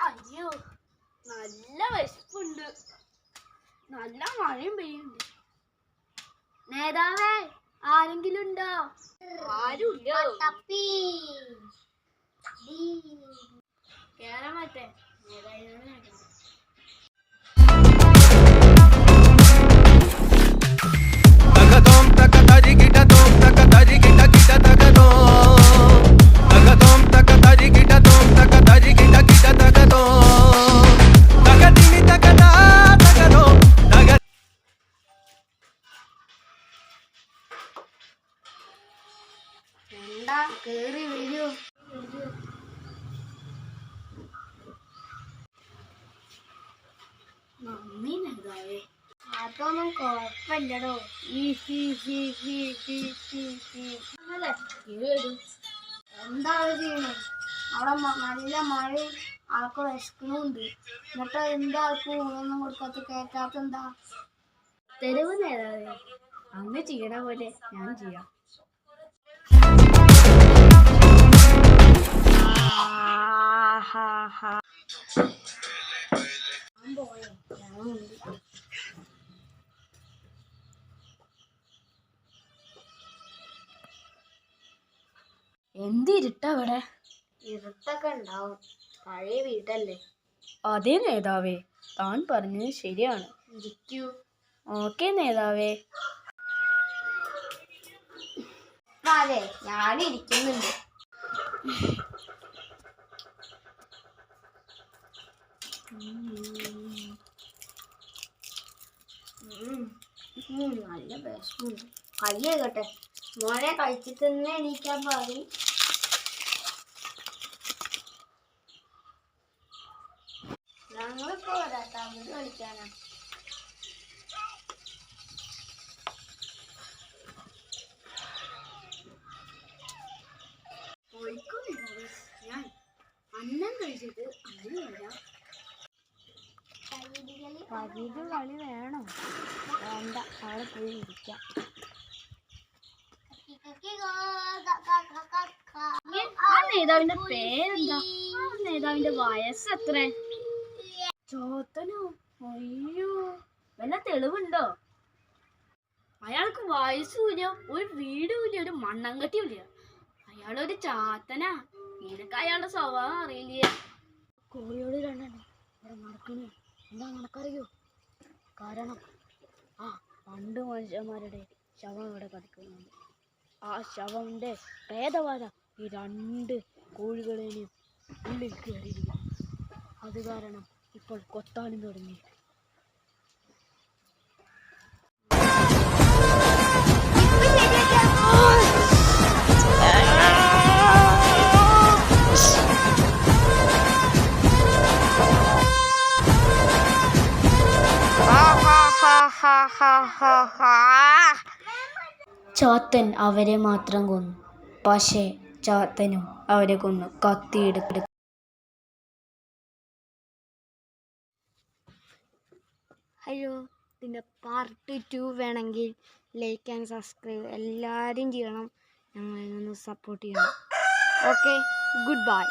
അയ്യോ, നല്ല വിശപ്പുണ്ട്. നല്ല മഴയും പെയ്യുണ്ട്. നേതാവേ, ആരെങ്കിലും ഉണ്ടോ? ആരുമില്ല. കേറാൻ പറ്റേ? എന്താ കേറി വരൂ. നന്ദി നേതാവേ. അതൊന്നും കുഴപ്പമില്ലടോ. എന്താ ചെയ്യണേ? അവിടെ നല്ല മഴയും ആൾക്ക് വിശക്കണുണ്ട്. എന്നിട്ട് എന്താ ആൾക്ക് ഊണൊന്നും കൊടുക്കാത്ത കേൾക്കാത്ത എന്താ? തെരുവ് നേതാവേ, അങ്ങ് ചെയ്യണ പോലെ ഞാൻ ചെയ്യാം. എന്തിരുട്ടാ അവിടെ? ഇരുട്ടൊക്കെ ഉണ്ടാവും, പഴയ വീടല്ലേ. അതെ നേതാവേ, താൻ പറഞ്ഞത് ശരിയാണ്. ഇരിക്കൂ. ഓക്കെ നേതാവേ. അതെ, ഞാനിരിക്കുന്നുണ്ട്. നല്ല വിശപ്പുണ്ട്. കയ്യേകട്ടെ, മോനെ കഴിച്ചിട്ട് തന്നെ എണീക്കാൻ പറയും. ഞങ്ങളിപ്പോ വരാട്ടാ, വീട് കളിക്കാനാ. ഞാൻ അന്നം കഴിച്ചിട്ട് അങ്ങനെ വരാം. പതിവ് കളി വേണോ? വേണ്ട, അവിടെ പോയി ഇരിക്കാം. ആ നേതാവിന്റെ പേരെന്താ? ആ നേതാവിന്റെ വയസ്സ് എത്ര? ചോത്തനോ? അയ്യോ, വല്ല തെളിവുണ്ടോ? അയാൾക്ക് വയസ്സുമില്ല, ഒരു വീടുമില്ല, ഒരു മണ്ണങ്കട്ടിയുമില്ല. അയാളൊരു ചാത്തനാ. നിനക്ക് അയാളുടെ സ്വഭാവം അറിയില്ല. കോഴിയോട് രണ്ടെണ്ണം ഇവിടെ നടക്കണേ. എന്താ നടക്കറിയോ? കാരണം പണ്ട് മനുഷ്യന്മാരുടെ ശവം ഇവിടെ കിടക്കുന്നുണ്ട്. ആ ശവന്റെ പ്രേതബാധ ഈ രണ്ട് കോഴികളെയും ഉള്ളിൽ കയറിയിരിക്കും. അത് കാരണം ഇപ്പോൾ കൊത്താനും തുടങ്ങി. ചാത്തൻ അവരെ മാത്രം കൊന്നു. പക്ഷേ ചാത്തനും അവരെ കൊന്നു കത്തിയെടുത്തു. ഹലോ, ഇതിൻ്റെ പാർട്ട് 2 വേണമെങ്കിൽ ലൈക്ക് ആൻഡ് സബ്സ്ക്രൈബ് എല്ലാവരും ചെയ്യണം. ഞങ്ങളൊന്ന് സപ്പോർട്ട് ചെയ്യണം. Okay, good bye.